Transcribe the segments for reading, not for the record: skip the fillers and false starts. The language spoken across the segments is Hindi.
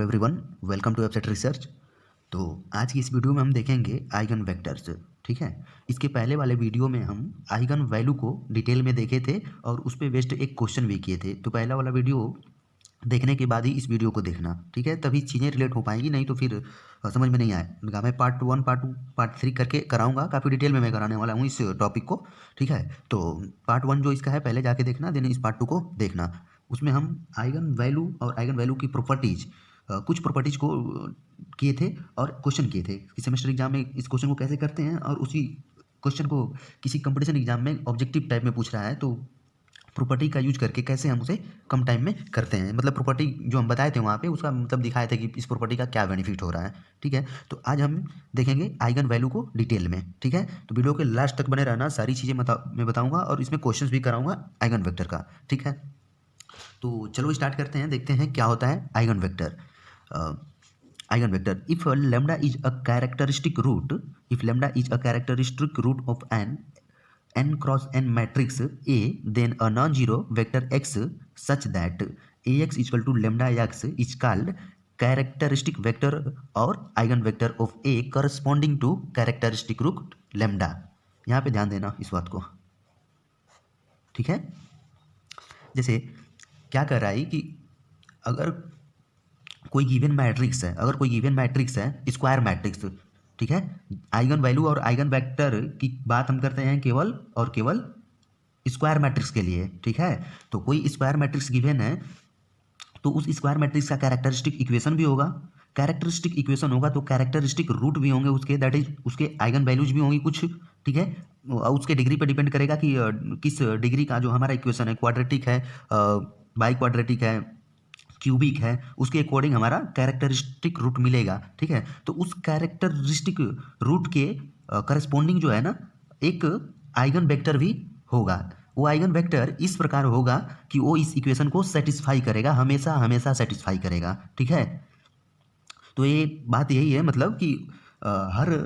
Hello everyone, welcome to website research. तो आज की इस वीडियो में हम देखेंगे आइगन वेक्टर्स। ठीक है, इसके पहले वाले वीडियो में हम आइगन वैल्यू को डिटेल में देखे थे और उस पर बेस्ड एक क्वेश्चन भी किए थे। तो पहला वाला वीडियो देखने के बाद ही इस वीडियो को देखना, ठीक है, तभी चीज़ें रिलेट हो पाएंगी, नहीं तो फिर समझ में नहीं आएगा। मैं पार्ट 1, पार्ट 2, पार्ट 3 करके कराऊंगा, काफ़ी डिटेल में मैं कराने वाला हूँ इस टॉपिक को। ठीक है, तो पार्ट 1 जो इसका है पहले जाके देखना, देन इस पार्ट 2 को देखना। उसमें हम आइगन वैल्यू और आइगन वैल्यू की प्रॉपर्टीज, कुछ प्रॉपर्टीज को किए थे और क्वेश्चन किए थे कि सेमेस्टर एग्जाम में इस क्वेश्चन को कैसे करते हैं, और उसी क्वेश्चन को किसी कंपटीशन एग्जाम में ऑब्जेक्टिव टाइप में पूछ रहा है तो प्रॉपर्टी का यूज करके कैसे हम उसे कम टाइम में करते हैं। मतलब प्रॉपर्टी जो हम बताए थे वहाँ पे उसका मतलब दिखाए थे कि इस प्रॉपर्टी का क्या बेनिफिट हो रहा है। ठीक है, तो आज हम देखेंगे आइगन वैल्यू को डिटेल में। ठीक है, तो वीडियो के लास्ट तक बने रहना, सारी चीज़ें मैं बताऊंगा और इसमें क्वेश्चंस भी कराऊंगा आइगन वेक्टर का। ठीक है, तो चलो स्टार्ट करते हैं, देखते हैं क्या होता है eigenvector. Eigenvector, if lambda is a characteristic root, if lambda is a characteristic root of an n cross n matrix A, then a non-zero vector x such that Ax equal to lambda x is called characteristic vector or eigenvector of A corresponding to characteristic root lambda। यहाँ पे ध्यान देना इस बात को। ठीक है, जैसे क्या कर रहा है कि अगर कोई गिवन मैट्रिक्स है, अगर कोई गिवन मैट्रिक्स है स्क्वायर मैट्रिक्स, ठीक है, आइगन वैल्यू और आइगन वेक्टर की बात हम करते हैं केवल और केवल स्क्वायर मैट्रिक्स के लिए। ठीक है, तो कोई स्क्वायर मैट्रिक्स गिवन है तो उस स्क्वायर मैट्रिक्स का कैरेक्टरिस्टिक इक्वेशन भी होगा, कैरेक्टरिस्टिक इक्वेशन होगा तो कैरेक्टरिस्टिक रूट भी होंगे उसके, दैट इज उसके आइगन वैल्यूज भी होंगी कुछ। ठीक है, उसके डिग्री पर डिपेंड करेगा कि किस डिग्री का जो हमारा इक्वेशन है, क्वाड्रेटिक है, बाई क्वाड्रेटिक है, क्यूबिक है, उसके अकॉर्डिंग हमारा कैरेक्टरिस्टिक रूट मिलेगा। ठीक है, तो उस कैरेक्टरिस्टिक रूट के करस्पॉन्डिंग जो है ना एक आइगन वेक्टर भी होगा। वो आइगन वेक्टर इस प्रकार होगा कि वो इस इक्वेशन को सेटिस्फाई करेगा, हमेशा हमेशा सेटिस्फाई करेगा। ठीक है, तो ये बात यही है, मतलब कि हर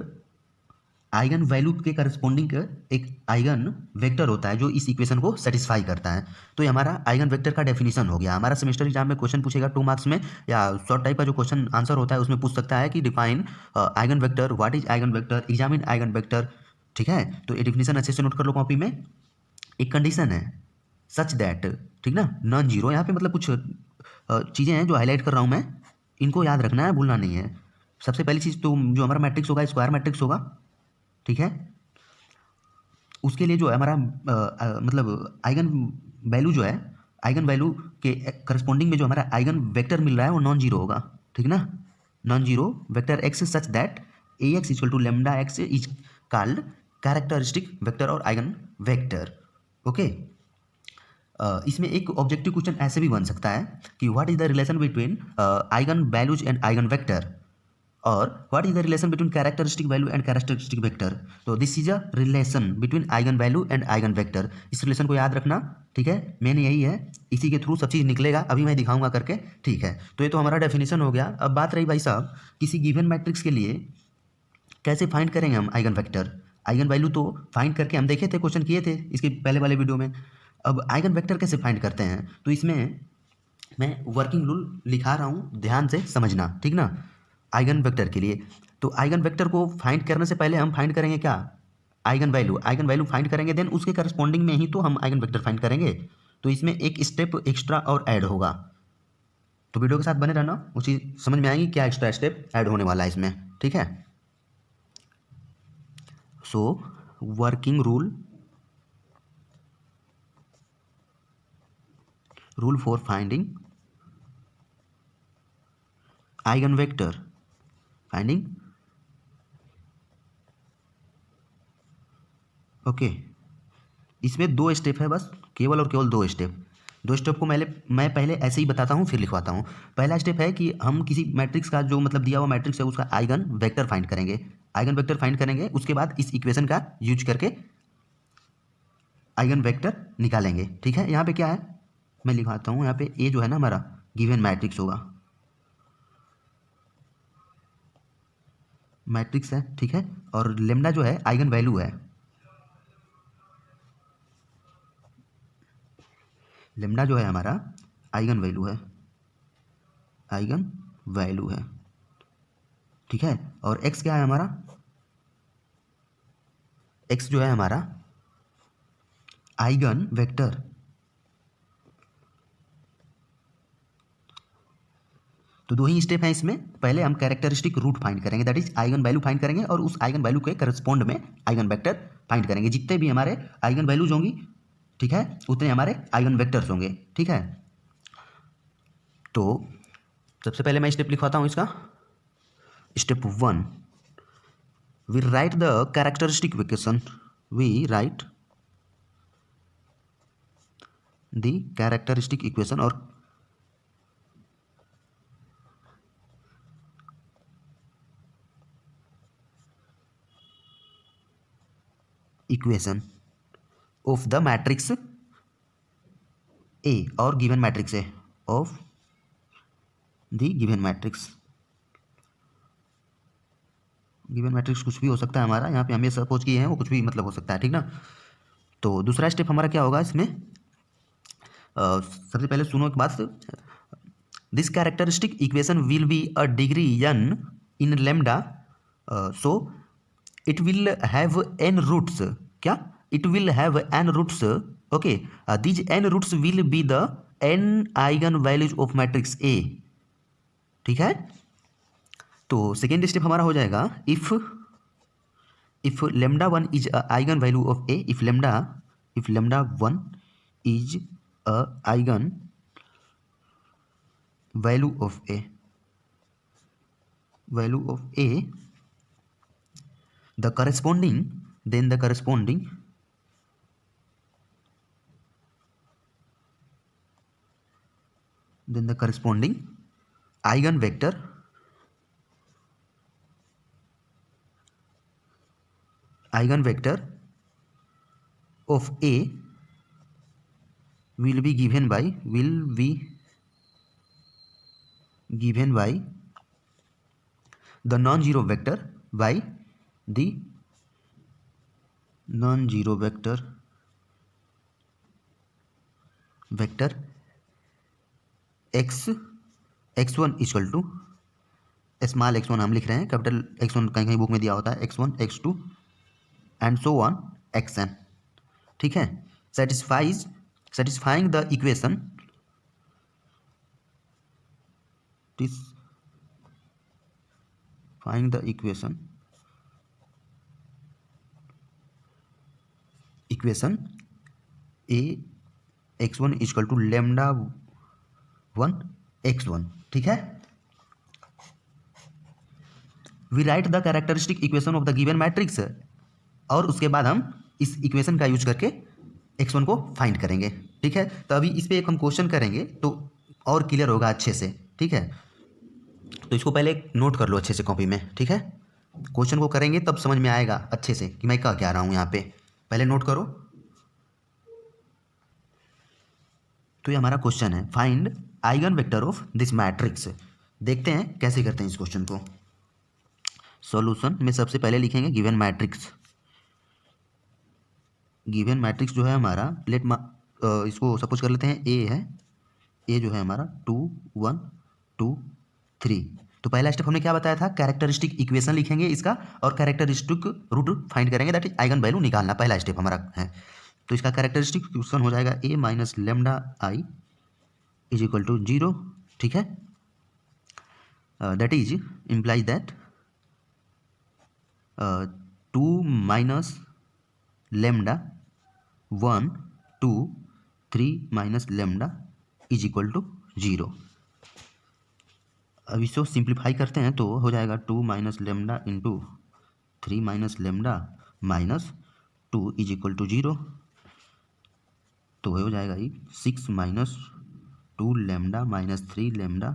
आइगन वैल्यू के करस्पॉन्डिंग एक आइगन वेक्टर होता है जो इस इक्वेशन को सेटिस्फाई करता है। तो ये हमारा आइगन वेक्टर का डेफिनेशन हो गया। हमारा सेमेस्टर एग्जाम में क्वेश्चन पूछेगा 2 मार्क्स में, या शॉर्ट टाइप का जो क्वेश्चन आंसर होता है उसमें पूछ सकता है कि define eigen vector, what is eigen vector, examine eigen vector. ठीक है, तो ये डेफिनेशन अच्छे से नोट कर लो कॉपी में। एक कंडीशन है सच दैट, ठीक ना, नॉन जीरो, यहाँ पे मतलब कुछ चीज़ें हैं जो हाईलाइट कर रहा हूँ मैं, इनको याद रखना है, भूलना नहीं है। सबसे पहली चीज़ तो जो हमारा मैट्रिक्स होगा स्क्वायर मैट्रिक्स होगा। ठीक है, उसके लिए जो है हमारा मतलब आइगन वैल्यू जो है, आइगन वैल्यू के करस्पॉन्डिंग में जो हमारा आइगन वेक्टर मिल रहा है वो नॉन जीरो होगा। ठीक ना, non zero vector X such that A X equal to lambda X is called characteristic vector और आइगन वेक्टर। ओके, इसमें एक ऑब्जेक्टिव क्वेश्चन ऐसे भी बन सकता है कि what is the relation between eigen values and eigen vector, और what is the relation between characteristic value and characteristic vector. तो this is a relation between eigen value and eigen vector. इस रिलेशन को याद रखना। ठीक है, मेन यही है, इसी के थ्रू सब चीज़ निकलेगा, अभी मैं दिखाऊंगा करके। ठीक है, तो ये तो हमारा डेफिनेशन हो गया। अब बात रही भाई साहब किसी गिवन मैट्रिक्स के लिए कैसे फाइंड करेंगे हम आइगन वेक्टर। आइगन वैल्यू तो फाइंड करके हम देखे थे, क्वेश्चन किए थे इसके पहले वाले वीडियो में। अब आइगन वेक्टर कैसे फाइंड करते हैं, तो इसमें मैं वर्किंग रूल लिखा रहा हूँ, ध्यान से समझना। ठीक ना, आइगन वेक्टर के लिए तो आइगन वेक्टर को फाइंड करने से पहले हम फाइंड करेंगे क्या, eigen value. Eigen value find करेंगे, देन उसके करस्पॉन्डिंग में ही तो हम आइगन वेक्टर फाइंड करेंगे। तो इसमें एक स्टेप एक्स्ट्रा और ऐड होगा, तो वीडियो के साथ बने रहना, उसी समझ में आएगी क्या एक्स्ट्रा स्टेप ऐड होने वाला है इसमें। ठीक है, so working rule for finding eigen vector, finding. Okay, इसमें 2 स्टेप है बस, केवल और केवल 2 स्टेप। 2 स्टेप को मैं पहले ऐसे ही बताता हूँ फिर लिखवाता हूँ। पहला स्टेप है कि हम किसी मैट्रिक्स का जो मतलब दिया हुआ मैट्रिक्स है उसका आइगन वेक्टर फाइंड करेंगे। आइगन वेक्टर फाइंड करेंगे, उसके बाद इस इक्वेशन का यूज करके आइगन वेक्टर निकालेंगे। ठीक है, यहाँ पे क्या है मैं लिखवाता हूँ, यहाँ पे ए जो है ना हमारा गिवन मैट्रिक्स होगा, मैट्रिक्स है। ठीक है, और लेमडा जो है आइगन वैल्यू है, लेमडा जो है हमारा आइगन वैल्यू है, आइगन वैल्यू है, ठीक है। और x क्या है हमारा, x जो है हमारा आइगन वेक्टर। तो दो ही स्टेप हैं इसमें, पहले हम कैरेक्टरिस्टिक रूट फाइंड करेंगे, that is eigen value find करेंगे और उस आइगन वैल्यू के करस्पॉन्ड में आइगन वेक्टर फाइंड करेंगे। जितने भी हमारे आइगन वैल्यूज होंगी, ठीक है, उतने हमारे आइगन वेक्टर्स होंगे, ठीक है। तो सबसे पहले मैं स्टेप लिखवाता हूँ इसका। Step 1, we write the characteristic equation, we write the characteristic equation और equation of the matrix A और given matrix A, of the given matrix. Given matrix कुछ भी हो सकता है हमारा, यहाँ पे हम ये सपोज किए हैं, वो कुछ भी मतलब हो सकता है, ठीक ना। तो दूसरा स्टेप हमारा क्या होगा इसमें, सबसे पहले सुनो एक बात, this characteristic equation will be a degree n in lambda, so it will have n roots, क्या, it will have n roots, okay, these n roots will be the n eigen values of matrix A, ठीक है। तो सेकेंड स्टेप हमारा हो जाएगा, if lambda 1 is a eigen value of A, if lambda 1 is a eigen value of a, the corresponding eigenvector of a will be given by the non-zero vector by the non-zero vector x1 equal to small x1 हम लिख रहे हैं, कैपिटल x1 कहीं कहीं बुक में दिया होता है, x1 x2 and so on xn, ठीक है। satisfying the equation a x1 equal to lambda 1 x1, ठीक है। We write the characteristic equation of the given matrix, और उसके बाद हम इस इक्वेशन का यूज करके x1 को फाइंड करेंगे, ठीक है। तो अभी इस पे एक हम क्वेश्चन करेंगे तो और क्लियर होगा अच्छे से, ठीक है। तो इसको पहले नोट कर लो अच्छे से कॉपी में, ठीक है। क्वेश्चन को करेंगे तब समझ में आएगा अच्छे से कि मैं क्या रहा हूँ यहाँ पे, पहले नोट करो। तो ये हमारा क्वेश्चन है, find eigen vector of this matrix. देखते हैं कैसे करते हैं इस क्वेश्चन को। सॉल्यूशन में सबसे पहले लिखेंगे गिवन मैट्रिक्स जो है हमारा, इसको सपोज कर लेते हैं ए है, ए जो है हमारा 2 1 2 3। तो पहला स्टेप हमने क्या बताया था, कैरेक्टरिस्टिक इक्वेशन लिखेंगे इसका और कैरेक्टरिस्टिक रूट फाइंड करेंगे, दैट इज आइगन वैल्यू निकालना, पहला स्टेप हमारा है। तो इसका कैरेक्टरिस्टिक इक्वेशन हो जाएगा a minus lambda I is equal to 0, ठीक है। That is implies that 2 minus lambda 1 2 3 minus lambda is equal to 0। अब इसको सिंप्लीफाई करते हैं तो हो जाएगा 2 minus lambda into 3 minus lambda minus 2 is equal to 0। तो हो जाएगा ये 6 minus 2 lambda minus 3 lambda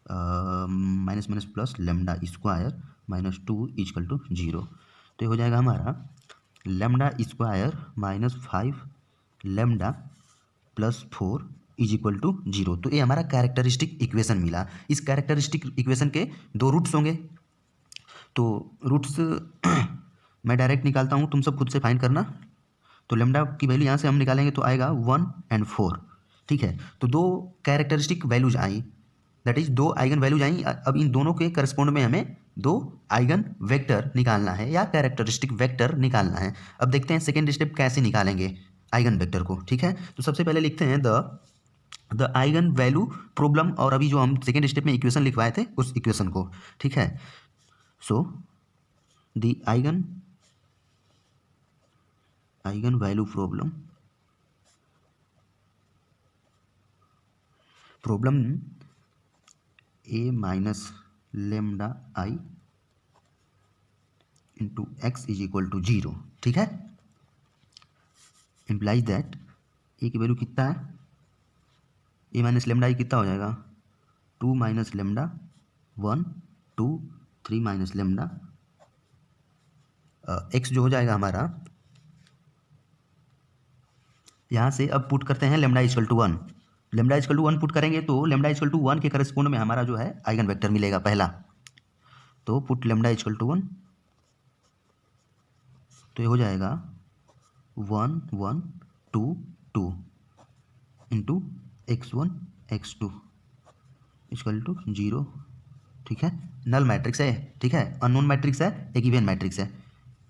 minus minus plus lambda square minus 2 equal to 0। तो ये हो जाएगा हमारा lambda square minus 5 lambda plus 4 is equal to 0। तो ये हमारा कैरेक्टरिस्टिक इक्वेशन मिला। इस कैरेक्टरिस्टिक इक्वेशन के दो रूट्स होंगे, तो रूट्स मैं डायरेक्ट निकालता हूँ, तुम सब खुद से फाइंड करना। तो लेमडा की वैल्यू यहाँ से हम निकालेंगे तो आएगा 1 और 4, ठीक है। तो दो characteristic values I, that is दो आइगन वैल्यूज आई। अब इन दोनों के करस्पॉन्ड में हमें दो आइगन वेक्टर निकालना है या कैरेक्टरिस्टिक वेक्टर निकालना है। अब देखते हैं सेकेंड स्टेप कैसे निकालेंगे आइगन वेक्टर को। ठीक है, तो सबसे पहले लिखते हैं द आइगन वैल्यू प्रॉब्लम, और अभी जो हम सेकेंड स्टेप में इक्वेशन लिखवाए थे उस इक्वेशन को। ठीक है, so the eigen value problem A minus lambda I into X is equal to 0। ठीक है, इम्प्लाइज दैट ए की वैल्यू कितना है, ए माइनस लेमडा आई कितना हो जाएगा, 2 minus lambda 1 2 3 minus lambda X जो हो जाएगा हमारा, यहाँ से अब पुट करते हैं lambda equal to 1। Lambda equal to 1 put करेंगे तो लेमडा इक्वल टू 1 के करस्पॉन्ड में हमारा जो है आइगन वेक्टर मिलेगा पहला। तो पुट लेमडा इक्वल टू 1, तो ये हो जाएगा 1 1 2 2 into x1 x2 equal to 0। ठीक है, नल मैट्रिक्स है। ठीक है, अननोन मैट्रिक्स है, एक गिवन मैट्रिक्स है।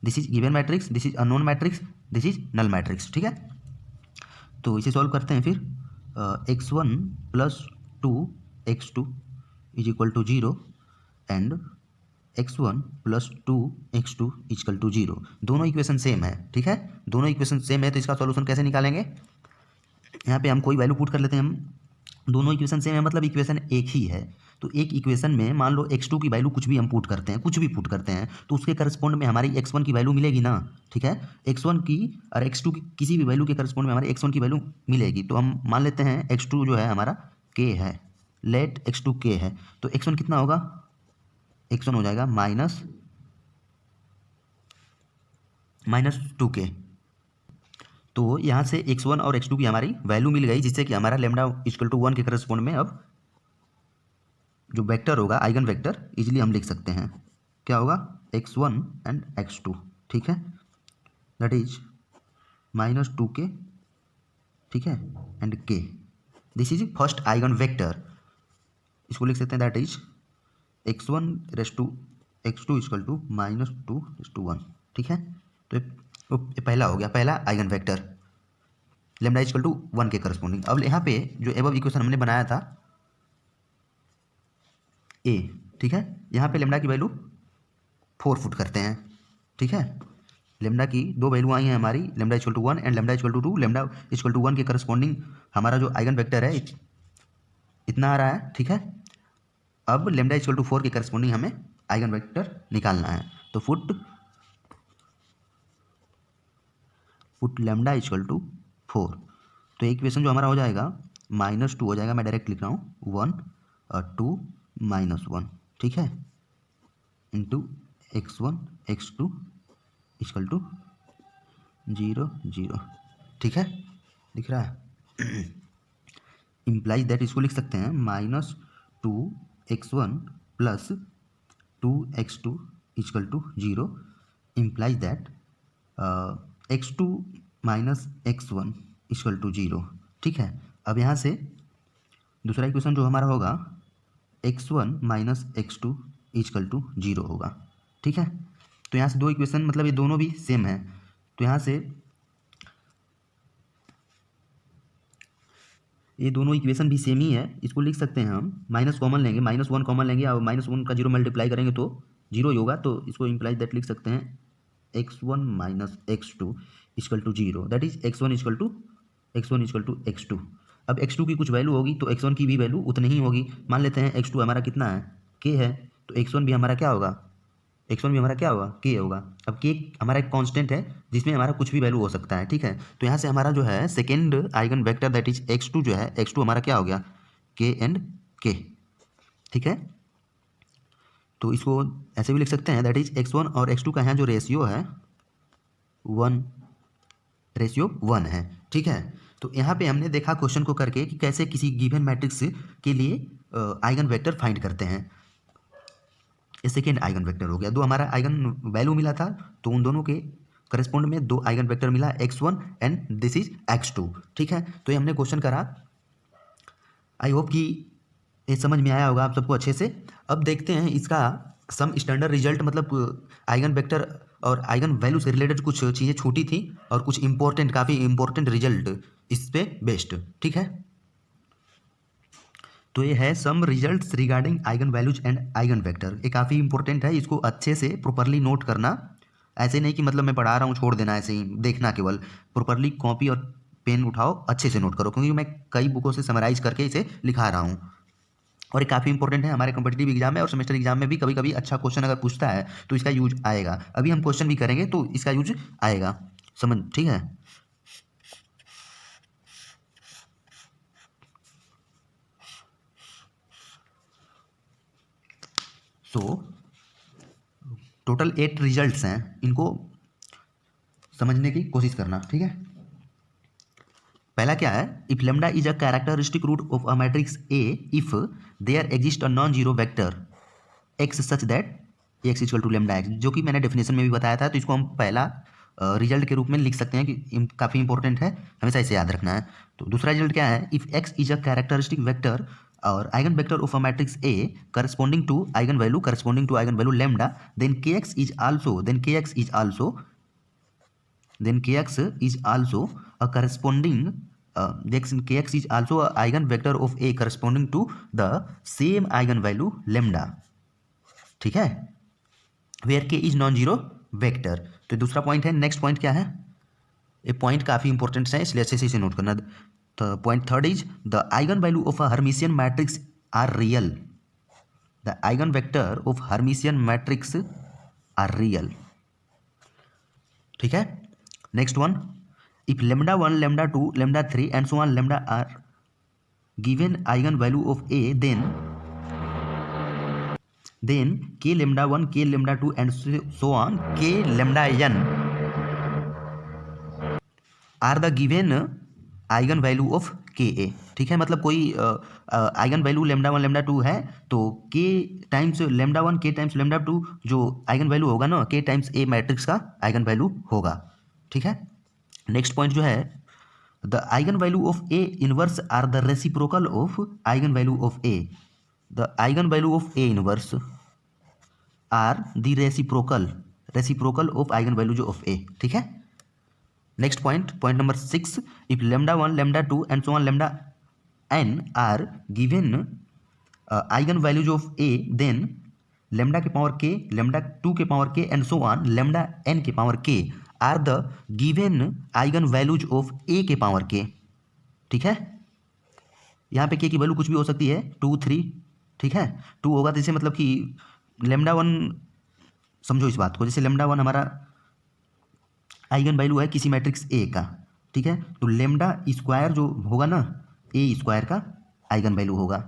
This is given matrix, this is unknown matrix, this is null matrix. ठीक है, तो इसे सॉल्व करते हैं फिर। x1 plus 2 x2 is equal to 0 and x1 plus 2 x2 equal to 0। दोनों इक्वेशन सेम है। ठीक है, दोनों इक्वेशन सेम है, तो इसका सॉल्यूशन कैसे निकालेंगे, यहाँ पे हम कोई वैल्यू पुट कर लेते हैं। हम दोनों इक्वेशन सेम है मतलब इक्वेशन एक ही है, तो एक इक्वेशन में मान लो x2 की वैल्यू कुछ भी हम पुट करते हैं, कुछ भी पुट करते हैं, तो उसके करस्पॉन्ड में हमारी x1 की वैल्यू मिलेगी ना। ठीक है, x1 की और x2 की किसी भी वैल्यू के करस्पॉन्ड में हमारी x1 की वैल्यू मिलेगी। तो हम मान लेते हैं x2 जो है हमारा k है, लेट x2 k है, तो x1 कितना होगा, x1 हो जाएगा माइनस 2k। तो यहाँ से x1 और x2 की हमारी वैल्यू मिल गई, जिससे कि हमारा लेमडा इक्वल टू 1 के करस्पॉन्ड में अब जो वेक्टर होगा आइगन वेक्टर इजीली हम लिख सकते हैं। क्या होगा, x1 एंड x2। ठीक है, दैट इज माइनस 2k। ठीक है, and k, this is first eigen vector. इसको लिख सकते हैं that is x1 raise to x2 equal to minus 2 raise to 1। ठीक है, तो ये पहला हो गया, पहला eigen vector lambda equal to 1 के करस्पॉन्डिंग। अब यहाँ पे जो एबव इक्वेशन हमने बनाया था ए, ठीक है, यहाँ पे लेमडा की वैल्यू 4 पुट करते हैं। ठीक है, लेमडा की दो वैल्यू आई हैं हमारी, lambda equal to 1 and lambda equal to 2। Lambda equal to 1 के करस्पॉन्डिंग हमारा जो आइगन वेक्टर है इतना आ रहा है। ठीक है, अब लेमडा इक्वल टू 4 के करस्पॉन्डिंग हमें आइगन वेक्टर निकालना है, तो पुट लेमडा इक्वल टू 4। तो इक्वेशन जो हमारा हो जाएगा -2 हो जाएगा, मैं डायरेक्ट लिख रहा हूँ 1 और 2 -1। ठीक है, into x1 x2 equal to 0 0। ठीक है, दिख रहा है। इम्प्लाइज दैट, इसको लिख सकते हैं -2x1 plus 2x2 equal to 0। Implies that x2 minus x1 equal to 0। ठीक है, अब यहाँ से दूसरा इक्वेशन जो हमारा होगा x1 minus x2 equal to 0 होगा। ठीक है, तो यहाँ से दो इक्वेशन मतलब ये दोनों भी सेम है, तो यहाँ से ये दोनों इक्वेशन भी सेम ही है, इसको लिख सकते हैं हम, माइनस कॉमन लेंगे, -1 कॉमन लेंगे और -1 का 0 मल्टीप्लाई करेंगे तो 0 ही होगा। तो इसको इम्प्लाइज दैट लिख सकते हैं x1 minus x2 equal to 0, that is x1 equal to x2। अब x2 की कुछ वैल्यू होगी तो x1 की भी वैल्यू उतनी ही होगी। मान लेते हैं x2 हमारा कितना है, k है, तो x1 भी हमारा क्या होगा, k होगा। अब k हमारा एक कांस्टेंट है जिसमें हमारा कुछ भी वैल्यू हो सकता है। ठीक है, तो यहाँ से हमारा जो है second eigen vector that is x2 जो है, x2 हमारा क्या हो गया, k एंड k। ठीक है, तो इसको ऐसे भी लिख सकते हैं दैट इज x1 और x2 का यहाँ जो रेशियो है 1 है। ठीक है, तो यहाँ पे हमने देखा क्वेश्चन को करके कि कैसे किसी गिवन मैट्रिक्स के लिए आइगन वेक्टर फाइंड करते हैं। ये सेकेंड आइगन वेक्टर हो गया, दो हमारा आइगन वैल्यू मिला था तो उन दोनों के करस्पॉन्ड में दो आइगन वेक्टर मिला, x1 and this is x2। ठीक है, तो ये हमने क्वेश्चन करा। आई होप कि ये समझ में आया होगा आप सबको अच्छे से। अब देखते हैं इसका सम स्टैंडर्ड रिजल्ट, मतलब आइगन वेक्टर और आइगन वैल्यू से रिलेटेड कुछ चीज़ें छूटी थी और कुछ इंपॉर्टेंट, काफ़ी इंपॉर्टेंट रिजल्ट इस पे बेस्ड, ठीक है। तो ये है some results regarding eigen values and eigen vector. ये काफ़ी इंपॉर्टेंट है, इसको अच्छे से प्रॉपरली नोट करना। ऐसे नहीं कि मतलब मैं पढ़ा रहा हूँ छोड़ देना, ऐसे ही देखना केवल। प्रॉपरली कॉपी और पेन उठाओ, अच्छे से नोट करो, क्योंकि मैं कई बुकों से समराइज करके इसे लिखा रहा हूँ और ये काफ़ी इंपॉर्टेंट है हमारे कॉम्पिटिटिव एग्जाम में और सेमेस्टर एग्जाम में भी। कभी कभी अच्छा क्वेश्चन अगर पूछता है तो इसका यूज आएगा। अभी हम क्वेश्चन भी करेंगे तो इसका यूज आएगा, समझ, ठीक है। सो टोटल 8 रिजल्ट्स हैं, इनको समझने की कोशिश करना, ठीक है। पहला क्या है, if lambda is a characteristic root of a matrix A if there exist a non zero vector X such that X equal to lambda X, जो कि मैंने डेफिनेशन में भी बताया था। तो इसको हम पहला रिजल्ट के रूप में लिख सकते हैं कि काफ़ी इंपॉर्टेंट है, हमेशा इसे याद रखना है। तो दूसरा रिजल्ट क्या है, if X is a characteristic vector और eigen vector of a matrix A corresponding to eigen value lambda, then k X is also kx is also a corresponding kx is also a eigenvector of A corresponding to the same eigenvalue lambda, ठीक है, where k is non zero vector. तो दूसरा पॉइंट है। नेक्स्ट पॉइंट क्या है, ये पॉइंट काफ़ी इंपॉर्टेंट है, इसलिए अच्छे से इसे नोट करना। तो point third is the eigen value of a Hermitian matrix are real, the eigen vector of Hermitian matrix are real, ठीक है। Next one, if lambda 1 lambda 2 lambda 3 and so on lambda are given eigen value of A, then k lambda 1 k lambda 2 and so on k lambda n are the given eigen value of ka, ठीक है। मतलब कोई आइगन वैल्यू लेमडा 1 लेमडा 2 है तो k times lambda 1 k times lambda 2 जो आइगन वैल्यू होगा ना, k टाइम्स A मैट्रिक्स का आइगन वैल्यू होगा, ठीक है। नेक्स्ट पॉइंट जो है, the eigen value of A inverse are the reciprocal of eigen value of A, the eigen value of A inverse are the reciprocal of eigen value of A, ठीक है। Next point number 6, if lambda 1 lambda 2 and so on lambda n are given eigen values of A, then lambda के पावर k लेमडा 2 के power k and so on lambda n के power k are the given eigen values of A के पावर के, ठीक है। यहाँ पे के की वैल्यू कुछ भी हो सकती है, 2 3, ठीक है। 2 होगा तो जैसे मतलब कि लेमडा 1, समझो इस बात को, जैसे लेमडा 1 हमारा आइगन वैल्यू है किसी मैट्रिक्स ए का, ठीक है। तो लेमडा स्क्वायर जो होगा ना, ए स्क्वायर का आइगन वैल्यू होगा।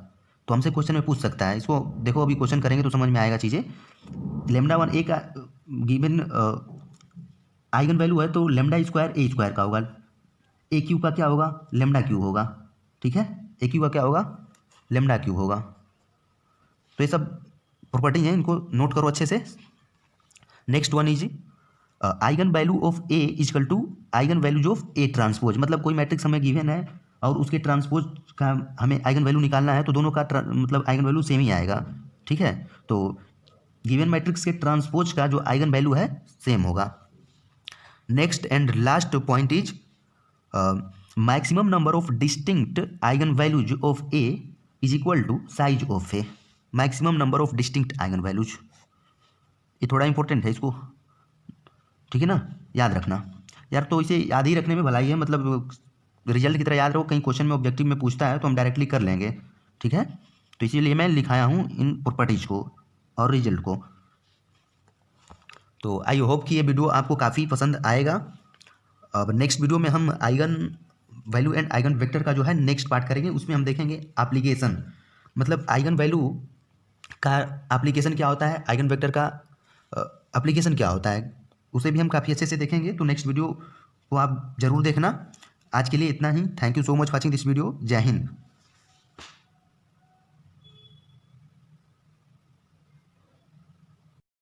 तो हमसे क्वेश्चन में पूछ सकता है, इसको देखो अभी क्वेश्चन करेंगे तो समझ में आएगा चीज़ें। लेमडा 1 ए का गिवन आइगन वैल्यू है तो लेमडा स्क्वायर ए स्क्वायर का होगा, ए क्यू का क्या होगा, लेमडा क्यू होगा, ठीक है। ए क्यू का क्या होगा, लेमडा क्यू होगा। तो ये सब प्रॉपर्टी हैं, इनको नोट करो अच्छे से। Next one is eigen value of A is equal to eigen values of A transpose, मतलब कोई मैट्रिक्स हमें गिवन है और उसके ट्रांसपोज का हमें आइगन वैल्यू निकालना है तो दोनों का मतलब आइगन वैल्यू सेम ही आएगा, ठीक है। तो गिवन मैट्रिक्स के ट्रांसपोज का जो आइगन वैल्यू है सेम होगा। Next and last point is maximum number of distinct eigen values of A is equal to size of A, maximum number of distinct eigen values, ये थोड़ा इंपॉर्टेंट है इसको, ठीक है ना, याद रखना यार। तो इसे याद ही रखने में भलाई है, मतलब रिजल्ट की तरह याद रखो, कहीं क्वेश्चन में ऑब्जेक्टिव में पूछता है तो हम डायरेक्टली कर लेंगे, ठीक है। तो इसीलिए मैं लिखाया हूँ इन प्रॉपर्टीज़ को और रिजल्ट को। तो आई होप कि ये वीडियो आपको काफ़ी पसंद आएगा। अब नेक्स्ट वीडियो में हम eigen value and eigen vector का जो है नेक्स्ट पार्ट करेंगे, उसमें हम देखेंगे एप्लीकेशन, मतलब आइगन वैल्यू का एप्लीकेशन क्या होता है, आइगन वेक्टर का एप्लीकेशन क्या होता है, उसे भी हम काफ़ी अच्छे से देखेंगे। तो नेक्स्ट वीडियो को आप ज़रूर देखना। आज के लिए इतना ही। Thank you so much watching this video. जय हिंद।